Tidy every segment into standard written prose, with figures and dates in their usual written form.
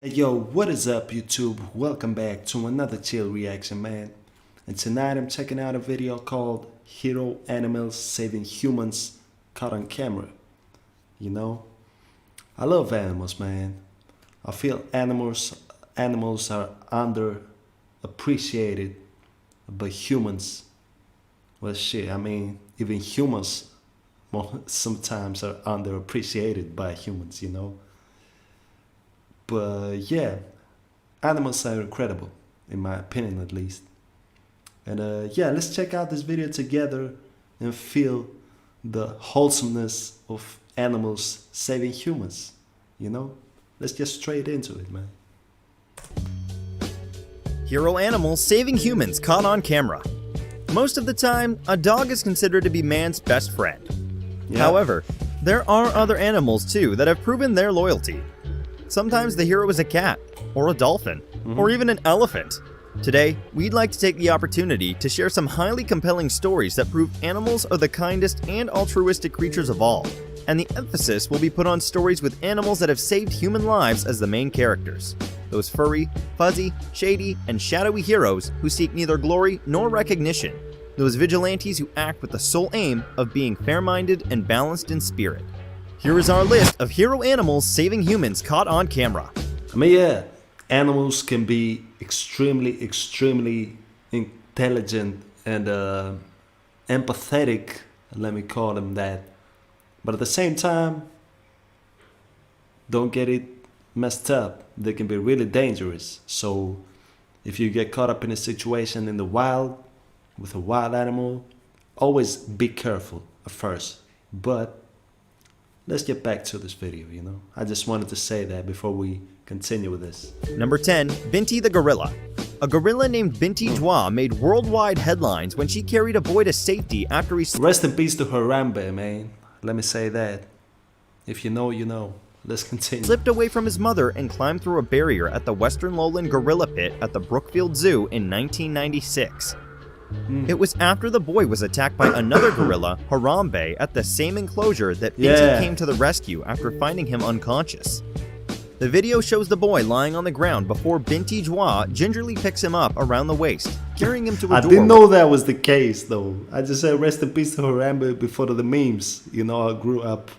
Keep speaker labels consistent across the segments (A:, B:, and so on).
A: Hey yo, what is up YouTube? Welcome back to another chill reaction, man. And tonight I'm checking out a video called Hero Animals Saving Humans Caught on Camera. You know, I love animals, man. I feel animals are underappreciated by humans. Well shit, even humans sometimes are underappreciated by humans, you know. But yeah, animals are incredible, in my opinion at least. And yeah, let's check out this video together and feel the wholesomeness of animals saving humans. You know, let's get straight into it, man.
B: Hero animals saving humans caught on camera. Most of the time, a dog is considered to be man's best friend.
A: Yeah.
B: However, there are other animals too that have proven their loyalty. Sometimes the hero is a cat, or a dolphin, or even an elephant. Today, we'd like to take the opportunity to share some highly compelling stories that prove animals are the kindest and altruistic creatures of all, and the emphasis will be put on stories with animals that have saved human lives as the main characters. Those furry, fuzzy, shady, and shadowy heroes who seek neither glory nor recognition. Those vigilantes who act with the sole aim of being fair-minded and balanced in spirit. Here is our list of hero animals saving humans caught on camera.
A: Yeah, animals can be extremely intelligent and empathetic, let me call them that. But at the same time, don't get it messed up. They can be really dangerous. So if you get caught up in a situation in the wild with a wild animal, always be careful at first. But let's get back to this video, you know? I just wanted to say that before we continue with this.
B: Number 10. Binti the gorilla. A gorilla named Binti Jwa made worldwide headlines when she carried a boy to safety after he
A: Rest in peace to Harambe, man. Let me say that. If you know, you know. Let's continue.
B: slipped away from his mother and climbed through a barrier at the Western Lowland Gorilla Pit at the Brookfield Zoo in 1996. It was after the boy was attacked by another gorilla, Harambe, at the same enclosure that Binti came to the rescue after finding him unconscious. The video shows the boy lying on the ground before Binti Jwa gingerly picks him up around the waist, carrying him to a door.
A: I didn't know that was the case, though. I just said rest in peace to Harambe before the memes. You know, I grew up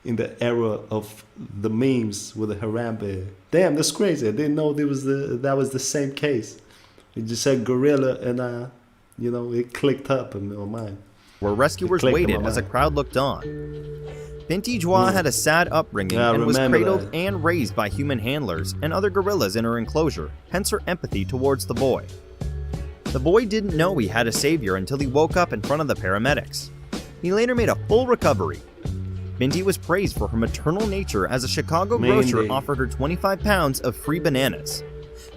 A: in the era of the memes with the Harambe. Damn, that's crazy. I didn't know that was the same case. You just said gorilla and you know, it clicked up in my mind.
B: Where rescuers waited as a crowd looked on. Binti Jwa had a sad upbringing and was cradled and raised by human handlers and other gorillas in her enclosure, hence her empathy towards the boy. The boy didn't know he had a savior until he woke up in front of the paramedics. He later made a full recovery. Binti was praised for her maternal nature as a Chicago grocer offered her 25 pounds of free bananas.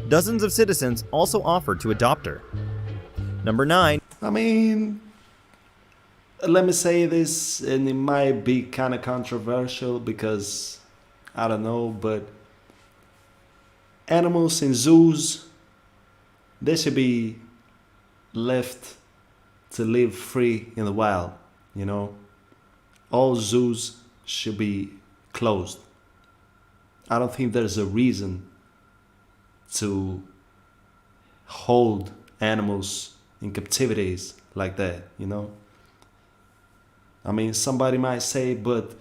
B: Dozens of citizens also offered to adopt her. Number 9.
A: I mean, let me say this, and it might be kind of controversial because, I don't know, but animals in zoos, they should be left to live free in the wild, you know? All zoos should be closed. I don't think there's a reason to hold animals in captivities like that, you know? I mean, somebody might say, but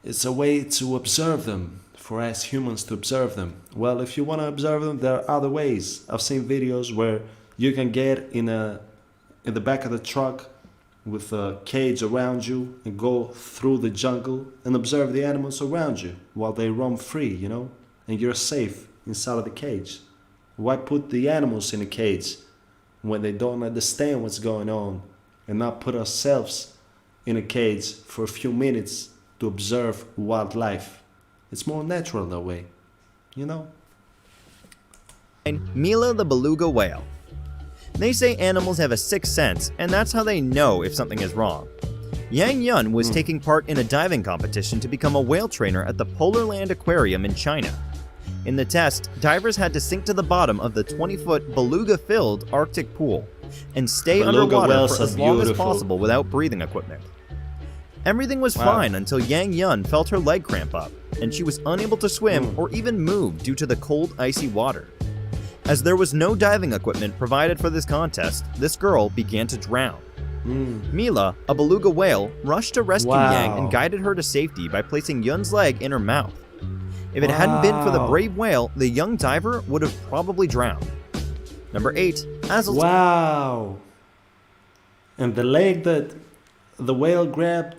A: it's a way to observe them, for us humans to observe them. Well, if you want to observe them, there are other ways. I've seen videos where you can get in the back of the truck with a cage around you and go through the jungle and observe the animals around you while they roam free, you know? And you're safe inside of the cage. Why put the animals in a cage when they don't understand what's going on, and not put ourselves in a cage for a few minutes to observe wildlife? It's more natural that way, you know?
B: Mila the beluga whale. They say animals have a sixth sense, and that's how they know if something is wrong. Yang Yun was taking part in a diving competition to become a whale trainer at the Polar Land Aquarium in China. In the test, divers had to sink to the bottom of the 20-foot beluga-filled Arctic pool and stay underwater for as long as possible without breathing equipment. Everything was fine until Yang Yun felt her leg cramp up. and she was unable to swim or even move due to the cold, icy water. As there was no diving equipment provided for this contest, this girl began to drown. Mila, a beluga whale, rushed to rescue Yang and guided her to safety by placing Yun's leg in her mouth. If it hadn't been for the brave whale, the young diver would have probably drowned. Number 8. Azultan.
A: Wow. And the leg that the whale grabbed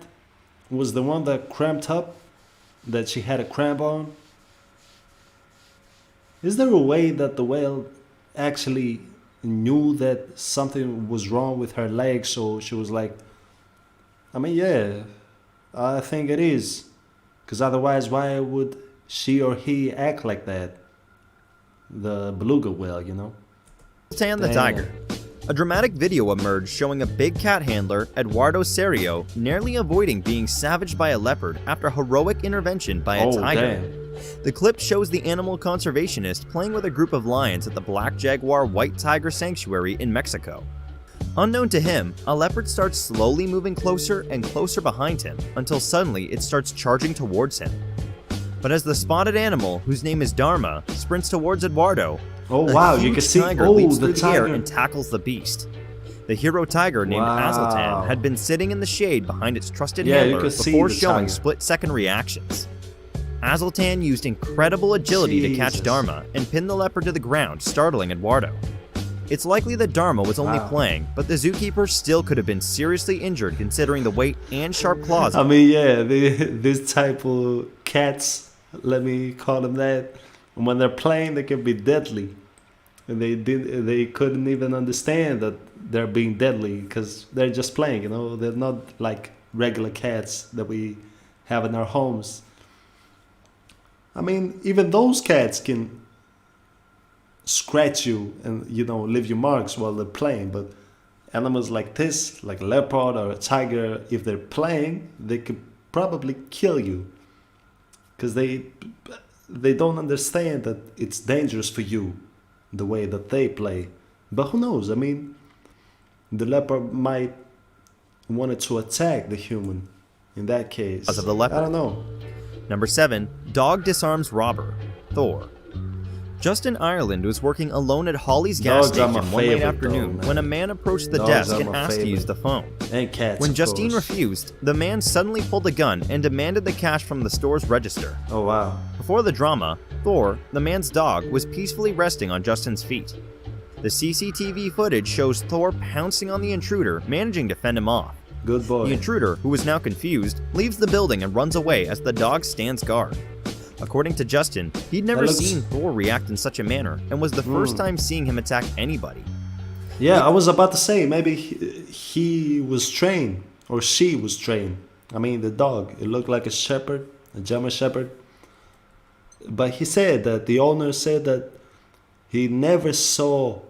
A: was the one that cramped up, that she had a cramp on? Is there a way that the whale actually knew that something was wrong with her leg, so she was like, I mean, yeah, I think it is. Because otherwise, why would she or he act like that? The beluga whale, you know?
B: Azultan the tiger. A dramatic video emerged showing a big cat handler, Eduardo Serio, nearly avoiding being savaged by a leopard after heroic intervention by a tiger.
A: Damn.
B: The clip shows the animal conservationist playing with a group of lions at the Black Jaguar White Tiger Sanctuary in Mexico. Unknown to him, a leopard starts slowly moving closer and closer behind him until suddenly it starts charging towards him. But as the spotted animal, whose name is Dharma, sprints towards Eduardo,
A: Oh wow,
B: a
A: you
B: huge
A: can see
B: tiger leaps
A: the
B: through the air
A: tiger.
B: and tackles the beast. The hero tiger named
A: Wow.
B: Azultan had been sitting in the shade behind its trusted
A: Yeah, you
B: handler
A: can see
B: before
A: the
B: showing
A: tiger.
B: split-second reactions. Azultan used incredible agility to catch
A: Jesus.
B: Dharma and pin the leopard to the ground, startling Eduardo. It's likely that Dharma was only
A: Wow.
B: playing, but the zookeeper still could have been seriously injured considering the weight and sharp claws.
A: I mean, yeah, this type of cats, let me call them that, when they're playing, they can be deadly. And they couldn't even understand that they're being deadly because they're just playing, you know. They're not like regular cats that we have in our homes. I mean, even those cats can scratch you and, you know, leave you marks while they're playing. But animals like this, like a leopard or a tiger, if they're playing, they could probably kill you because they don't understand that it's dangerous for you the way that they play. But who knows? I mean, the leopard might wanted to attack the human in that case.
B: Of the leopard.
A: I don't know.
B: Number 7. Dog disarms robber. Thor. Justin Ireland was working alone at Holly's gas
A: Dogs are my
B: station one late
A: favorite,
B: afternoon
A: though, man.
B: when a man approached the
A: Dogs
B: desk
A: are
B: and
A: my
B: asked to
A: favorite.
B: use the phone.
A: And cats.
B: When
A: of
B: Justine
A: course.
B: refused, the man suddenly pulled a gun and demanded the cash from the store's register.
A: Oh wow.
B: Before the drama, Thor, the man's dog, was peacefully resting on Justin's feet. The CCTV footage shows Thor pouncing on the intruder, managing to fend him off.
A: Good boy.
B: The intruder, who is now confused, leaves the building and runs away as the dog stands guard. According to Justin, he'd never
A: looks-
B: seen Thor react in such a manner and was the first time seeing him attack anybody.
A: Yeah, I was about to say maybe he was trained or she was trained. I mean, the dog, it looked like a shepherd, a German shepherd. But he said that the owner said that he never saw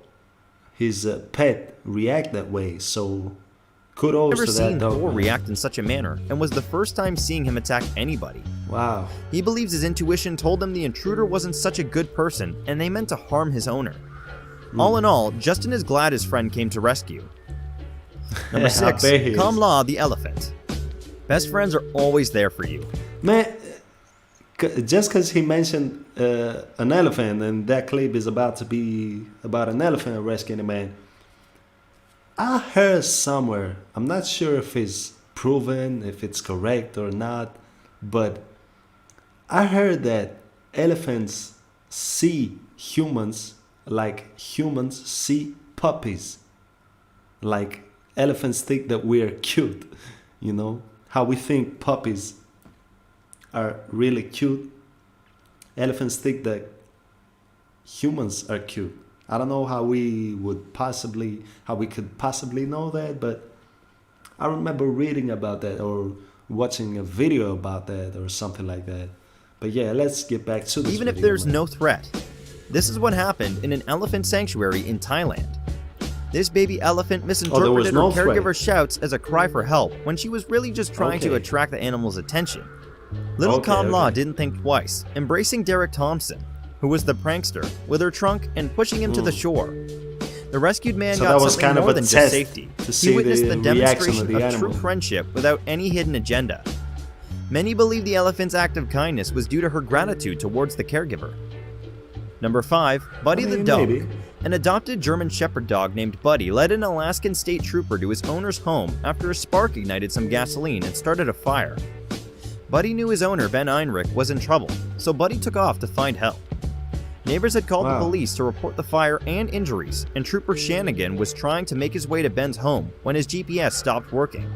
A: his pet react that way. So kudos
B: Never
A: to
B: seen
A: that dog.
B: Thor
A: man.
B: react in such a manner and was the first time seeing him attack anybody.
A: Wow.
B: He believes his intuition told him the intruder wasn't such a good person and they meant to harm his owner. All in all, Justin is glad his friend came to rescue. Number
A: I
B: 6.
A: bet he is.
B: Kamla the elephant. Best friends are always there for you.
A: Man, just because he mentioned an elephant and that clip is about to be about an elephant rescuing a man, I heard somewhere, I'm not sure if it's proven, if it's correct or not, but I heard that elephants see humans like humans see puppies. Like elephants think that we're cute, you know? How we think puppies are really cute. Elephants think that humans are cute. I don't know how we could possibly know that, but I remember reading about that or watching a video about that or something like that. But yeah, let's get back to this
B: Even if
A: video,
B: there's
A: man.
B: no threat. This is what happened in an elephant sanctuary in Thailand. This baby elephant misinterpreted
A: no
B: her
A: threat.
B: caregiver's shouts as a cry for help when she was really just trying to
A: Okay.
B: attract the animal's attention. Little
A: Okay,
B: Kamla
A: okay.
B: didn't think twice, embracing Derek Thompson, who was the prankster, with her trunk and pushing him to the shore. The rescued man
A: So
B: got
A: that was
B: something
A: kind of
B: more
A: a
B: than just
A: test
B: safety.
A: to
B: He
A: see
B: witnessed
A: the
B: the
A: reaction
B: demonstration
A: of the
B: of
A: animal.
B: true friendship without any hidden agenda. Many believe the elephant's act of kindness was due to her gratitude towards the caregiver. Number 5. Buddy the dog.
A: Maybe.
B: An adopted German Shepherd dog named Buddy led an Alaskan state trooper to his owner's home after a spark ignited some gasoline and started a fire. Buddy knew his owner, Ben Einrich, was in trouble, so Buddy took off to find help. Neighbors had called the police to report the fire and injuries, and Trooper Shanigan was trying to make his way to Ben's home when his GPS stopped working.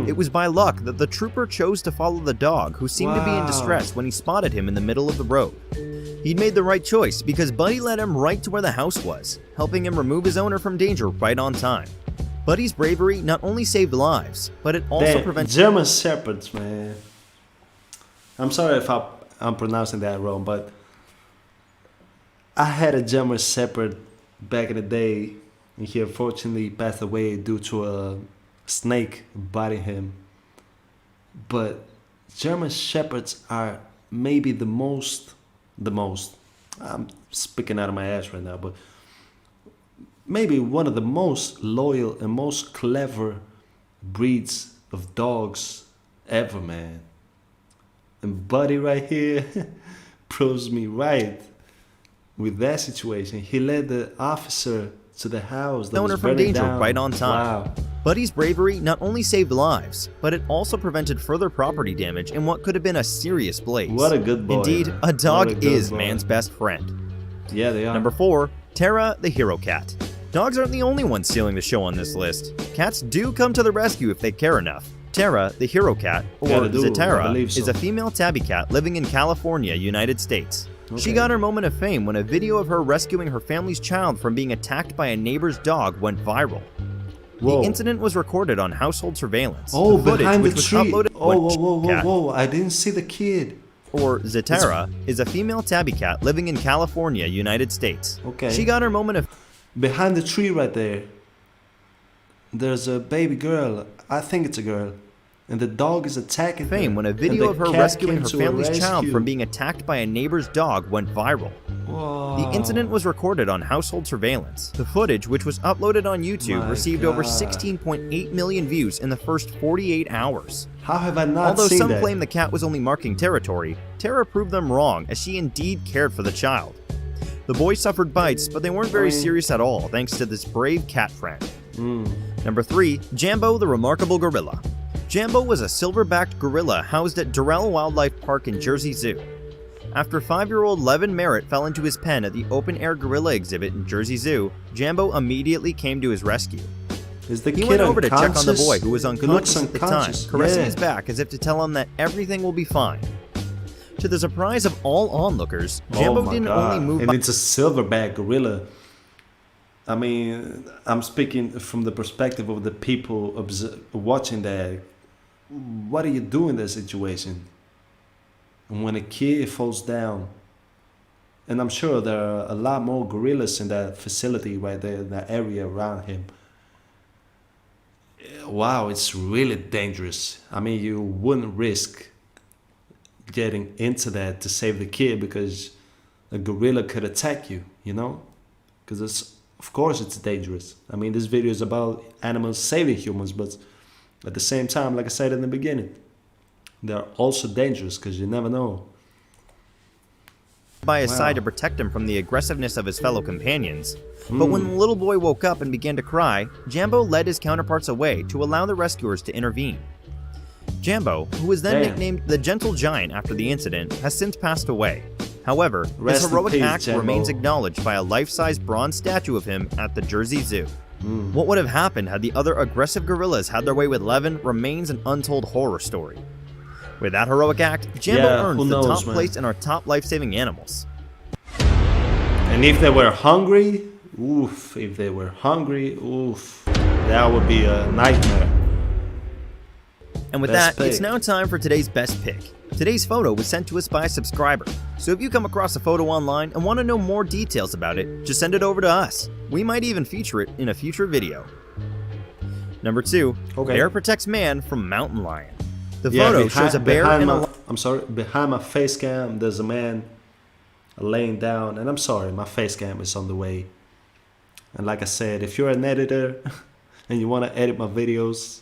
B: It was by luck that the trooper chose to follow the dog, who seemed to be in distress when he spotted him in the middle of the road. He'd made the right choice because Buddy led him right to where the house was, helping him remove his owner from danger right on time. Buddy's bravery not only saved lives, but it also prevented
A: German Shepherds, man. I'm sorry if I'm pronouncing that wrong, but I had a German Shepherd back in the day, and he unfortunately passed away due to a snake biting him. But German Shepherds are maybe the most, I'm speaking out of my ass right now, but maybe one of the most loyal and most clever breeds of dogs ever, man. And Buddy right here proves me right with that situation. He led the officer to the house that
B: owner
A: was
B: from
A: burning
B: danger
A: down.
B: right on time.
A: Wow.
B: Buddy's bravery not only saved lives, but it also prevented further property damage in what could have been a serious blaze.
A: What a good boy.
B: Indeed,
A: man.
B: a dog
A: What a good
B: is
A: boy.
B: man's best friend.
A: Yeah, they are.
B: Number 4. Tara the Hero Cat. Dogs aren't the only ones stealing the show on this list. Cats do come to the rescue if they care enough. Tara the Hero Cat, or
A: Yeah, they do. I
B: Zetara,
A: believe so.
B: is a female tabby cat living in California, United States. She
A: Okay.
B: got her moment of fame when a video of her rescuing her family's child from being attacked by a neighbor's dog went viral.
A: Whoa.
B: The incident was recorded on household surveillance.
A: Oh,
B: the footage,
A: behind the
B: which was
A: tree.
B: uploaded
A: Oh,
B: cat,
A: whoa. I didn't see the kid.
B: or Zetara, is a female tabby cat living in California, United States.
A: Okay.
B: She got her moment of
A: Behind the tree right there, there's a baby girl. I think it's a girl. And the dog is attacking
B: fame
A: her.
B: when a
A: And
B: video
A: the
B: of her
A: cat
B: rescuing
A: came
B: her
A: to
B: family's
A: her
B: child
A: rescue.
B: from being attacked by a neighbor's dog went viral.
A: Whoa.
B: The incident was recorded on household surveillance. The footage, which was uploaded on YouTube,
A: My
B: received over
A: God.
B: 16.8 million views in the first 48 hours.
A: How have I not
B: Although
A: seen
B: some
A: that?
B: claim the cat was only marking territory, Tara proved them wrong as she indeed cared for the child. The boy suffered bites, but they weren't very serious at all thanks to this brave cat friend. Number 3. Jambo the Remarkable Gorilla. Jambo was a silverbacked gorilla housed at Durrell Wildlife Park in Jersey Zoo. After 5-year-old Levin Merritt fell into his pen at the open-air gorilla exhibit in Jersey Zoo, Jambo immediately came to his rescue.
A: Is the
B: He
A: kid
B: went over to check on the
A: unconscious?
B: boy, who was
A: He looks
B: unconscious at the time,
A: unconscious.
B: caressing
A: Yeah.
B: his back as if to tell him that everything will be fine. To the surprise of all onlookers, Jambo
A: Oh my
B: didn't
A: God.
B: only move
A: and
B: by
A: it's a silverback gorilla. I mean, I'm speaking from the perspective of the people watching that. What do you do in that situation? And when a kid falls down, and I'm sure there are a lot more gorillas in that facility right there, in that area around him. Wow, it's really dangerous. I mean, you wouldn't risk getting into that to save the kid because a gorilla could attack you, you know? Because of course it's dangerous. I mean, this video is about animals saving humans, but at the same time, like I said in the beginning, they're also dangerous because you never know.
B: by his
A: Wow.
B: side to protect him from the aggressiveness of his fellow companions. But when the little boy woke up and began to cry, Jambo led his counterparts away to allow the rescuers to intervene. Jambo, who was then
A: Damn.
B: nicknamed the Gentle Giant after the incident, has since passed away. However,
A: Rest
B: his
A: in
B: heroic
A: peace,
B: act
A: Jambo.
B: remains acknowledged by a life-size bronze statue of him at the Jersey Zoo. What would have happened had the other aggressive gorillas had their way with Levin remains an untold horror story. With that heroic act, Jambo
A: Yeah,
B: earns
A: who
B: the
A: knows,
B: top
A: man.
B: place in our top life-saving animals.
A: And if they were hungry, oof, that would be a nightmare.
B: And with
A: Best
B: that, it's
A: pick.
B: now time for today's best pick. Today's photo was sent to us by a subscriber, so if you come across a photo online and want to know more details about it, just send it over to us. We might even feature it in a future video. Number 2,
A: Okay.
B: Bear protects man from mountain lion. The
A: Yeah,
B: photo shows a bear
A: behind
B: and a
A: behind my face cam, there's a man laying down, and I'm sorry, my face cam is on the way. And like I said, if you're an editor and you want to edit my videos,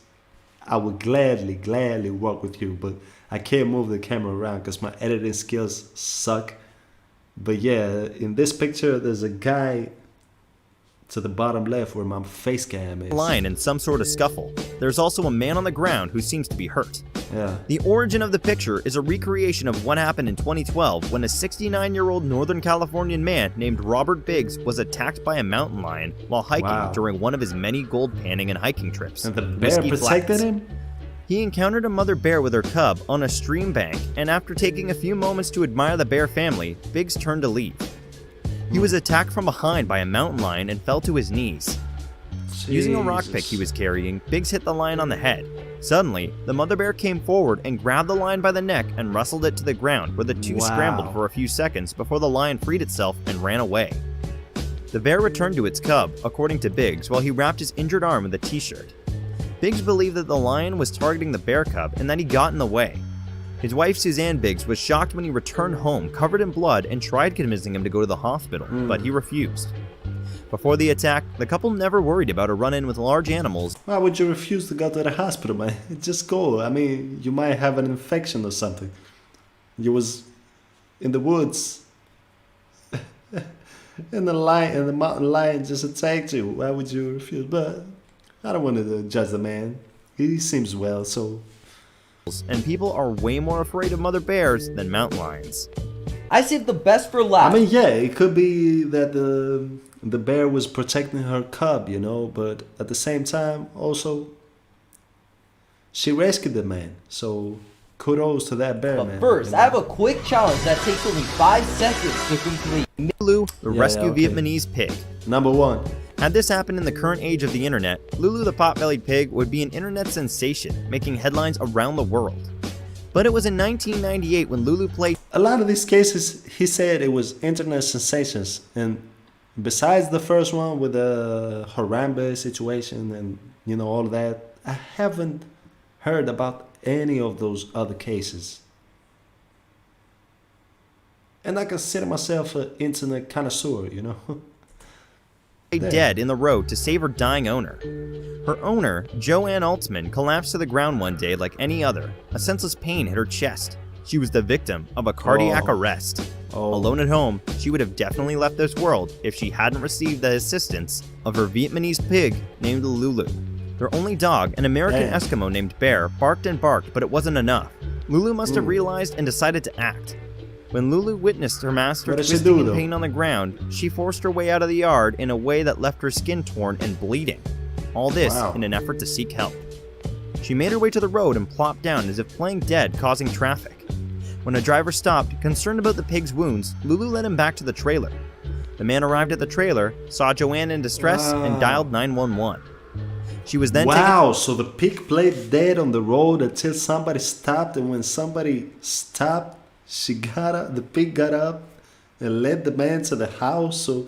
A: I would gladly work with you, but I can't move the camera around because my editing skills suck. But yeah, in this picture, there's a guy to the bottom left where my face cam is.
B: Lion in some sort of scuffle. There's also a man on the ground who seems to be hurt.
A: Yeah.
B: The origin of the picture is a recreation of what happened in 2012 when a 69-year-old Northern Californian man named Robert Biggs was attacked by a mountain lion while hiking during one of his many gold panning and hiking trips.
A: And the bear
B: Mesquite
A: protected
B: Flats.
A: him?
B: He encountered a mother bear with her cub on a stream bank, and after taking a few moments to admire the bear family, Biggs turned to leave. He was attacked from behind by a mountain lion and fell to his knees. Using a rock pick he was carrying, Biggs hit the lion on the head. Suddenly, the mother bear came forward and grabbed the lion by the neck and wrestled it to the ground, where the two scrambled for a few seconds before the lion freed itself and ran away. The bear returned to its cub, according to Biggs, while he wrapped his injured arm with a t-shirt. Biggs believed that the lion was targeting the bear cub and that he got in the way. His wife Suzanne Biggs was shocked when he returned home covered in blood and tried convincing him to go to the hospital, but he refused. Before the attack, the couple never worried about a run-in with large animals.
A: Why would you refuse to go to the hospital, man? Just go. I mean, you might have an infection or something. You was in the woods, and the mountain lion just attacked you. Why would you refuse? But I don't want to judge the man. He seems well, so.
B: And people are way more afraid of mother bears than mountain lions.
C: I saved the best for last.
A: I mean, yeah, it could be that the bear was protecting her cub, you know, but at the same time, also, she rescued the man. So kudos to that bear,
C: But
A: man.
C: first, I have a quick challenge that takes only 5 seconds to complete.
B: Lulu, the rescue Vietnamese pig.
A: Number 1.
B: Had this happened in the current age of the internet, Lulu the pot-bellied pig would be an internet sensation, making headlines around the world. But it was in 1998 when Lulu played.
A: A lot of these cases, he said it was internet sensations. And besides the first one with the Harambe situation and, you know, all of that, I haven't heard about any of those other cases. And I consider myself an internet connoisseur, you know.
B: Dead in the road to save her dying owner. Her owner, Joanne Altman, collapsed to the ground one day like any other. A senseless pain hit her chest. She was the victim of a cardiac arrest. Alone at home, she would have definitely left this world if she hadn't received the assistance of her Vietnamese pig named Lulu. Their only dog, an American Eskimo named Bear, barked and barked, but it wasn't enough. Lulu must have realized and decided to act. When Lulu witnessed her master twisting in pain on the ground, she forced her way out of the yard in a way that left her skin torn and bleeding. All this in an effort to seek help. She made her way to the road and plopped down as if playing dead, causing traffic. When a driver stopped, concerned about the pig's wounds, Lulu led him back to the trailer. The man arrived at the trailer, saw Joanne in distress, and dialed 911. She was then taken.
A: So the pig played dead on the road until somebody stopped, and when somebody stopped, the pig got up and led the man to the house. So,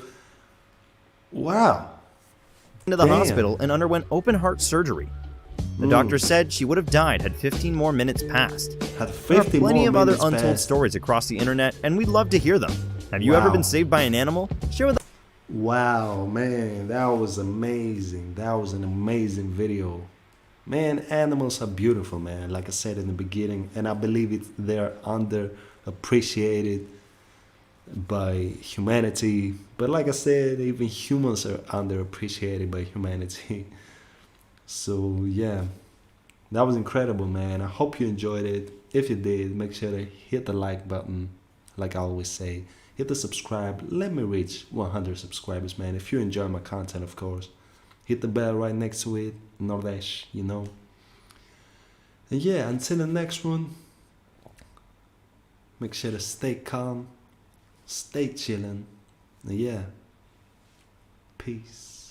B: into the hospital and underwent open heart surgery. The doctor said she would have died had 15 more minutes passed. There are plenty of other untold stories across the internet, and we'd love to hear them. Have you ever been saved by an animal? Share with us.
A: Wow, man, that was amazing. That was an amazing video. Man, animals are beautiful, man. Like I said in the beginning, and I believe they're underappreciated by humanity. But like I said, even humans are underappreciated by humanity. So yeah, that was incredible, man. I hope you enjoyed it. If you did, make sure to hit the like button, like I always say. Hit the subscribe. Let me reach 100 subscribers, man. If you enjoy my content, of course. Hit the bell right next to it. Nordesh, you know. And yeah, until the next one, make sure to stay calm, stay chillin', and yeah, peace.